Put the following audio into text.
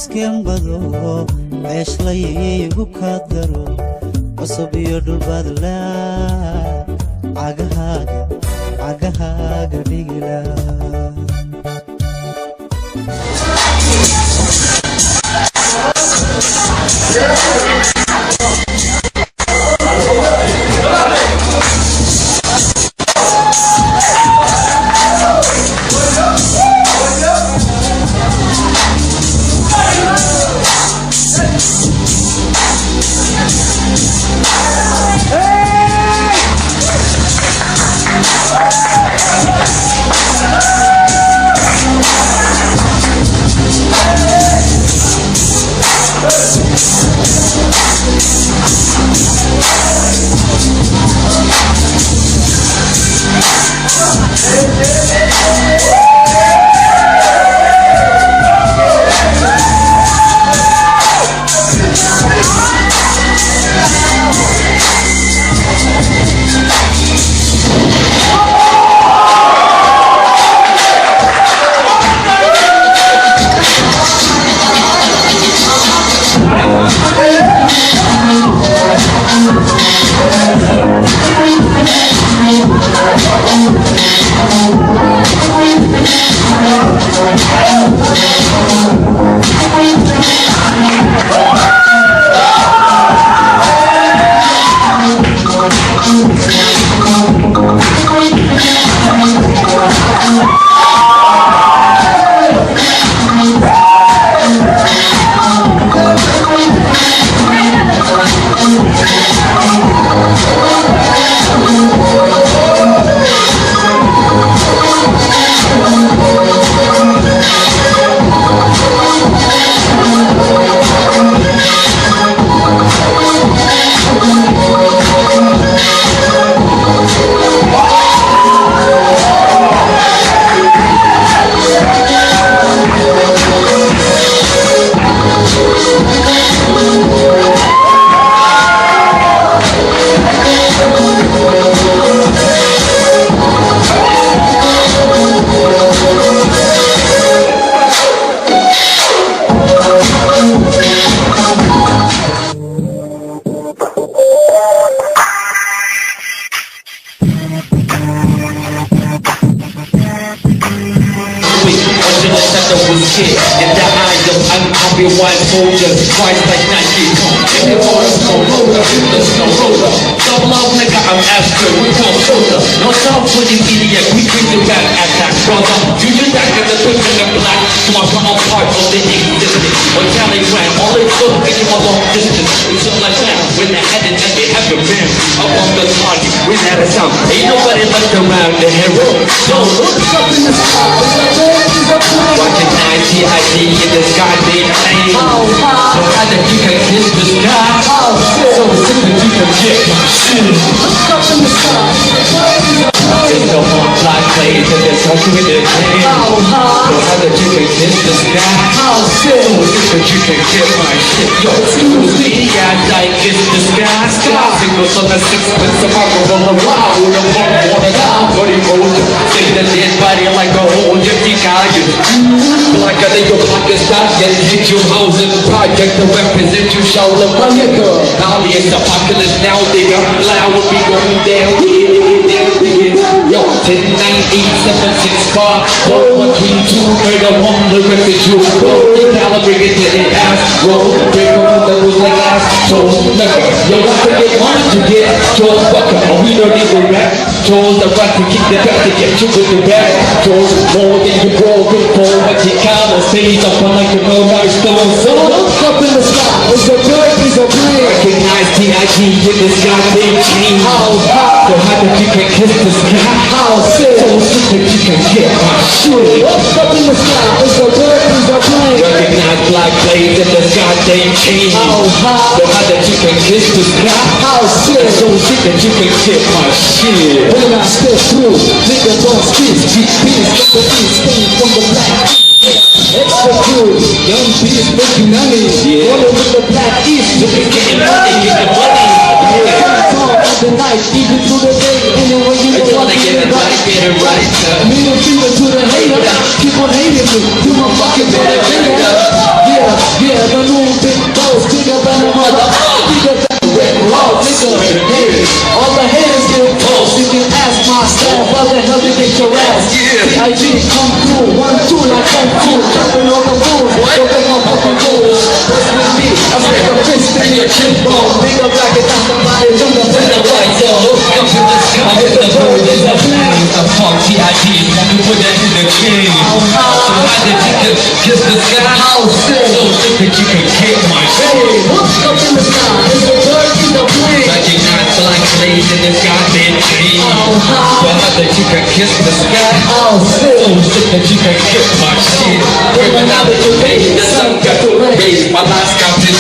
iskembado meeshlaygu ka daro cusub iyo dhulbadla cagahaaga dhigila White soldiers, twice like Nike. If you want a snow roller, the snow roller. Double up, nigga, I'm Astro, we come closer. No sound for the idiot, we bring the back attack, brother. Do you back at the pink and the black? So I'm from all part of the existence. On Telegram, all it's so get you a long distance. It's all like that, when they're headed and they ever been. Up on the target, we had a sound. Ain't nobody left around the hero. So look up in the sky, watching ITID in the sky, they play. So high that you can kiss the sky. So sick that you can get my shit. Look up in the sky. It's no more fly plays and there's something with the game. So high that you can kiss the sky. So sick that you can get my shit. Yo, excuse me, I like kiss the sky. Singles on the sixpence, I'm out of the wild. With a pump, water down, body roll. Take the dead body like a whole empty guy. Like a nigga pocket stop, get hit your house in the project to represent you, show them my nigga. Now it's the populace now, nigga. Loud will be going down, yo, 10-9-8-7-6 car, 1-1-3-2, murder one, the record you roll, recalibrate to the ass, roll, break on the was like ass, toes, nigga. Yo, don't forget one to get, toes, fucker, and we don't even rap, toes, the right to kick the back to get you with the back, toes, more than you roll, good for what you count, and stays up on like a no-nice stone, so look up in the sky, it's a bird, it's a plane, recognize T.I.G. in this goddamn chain, how hot, so hot that you can kiss the sky, how sick, so sick that you can get my shit, look up in the sky, it's a bird, it's a plane, recognize black blades in this goddamn chain, how hot, so hot that you can kiss the sky, how sick, so sick that you can get my shit, when I step through, nigga don't skip, beat beats, the beats, staying from the black. Extra cool, young beats making money. Rolling with the black east, you can get money, get the money. The night, even through the day, anyway you know what to get right. Get it right. Middle finger to the hater, keep on hating me, you my fucking better hater. Yeah, the new big boss, bigger than a mother, bigger than a red raw, nigga. Hey, all the haters get close. You can ask my staff, how the hell did they get your ass? IG come through, 1-2 like come through, jumping on the moon, don't make my fucking rules. What's with me? I make a fist in your chin bone, bigger black and not the body, jump up in the white zone. Up to the sky, hit the bird, there's a plane. A punk TID, we put that in the king. So how did you kiss the sky? How sick. So sick that you can kick my shit. Hey, look up in the sky, there's a bird in the plane. Recognize like slaves in this goddamn chain. So how that you can kiss the sky? How sick. So sick that you can kick my shit. Women out of the face, the sun got to raise. My last got this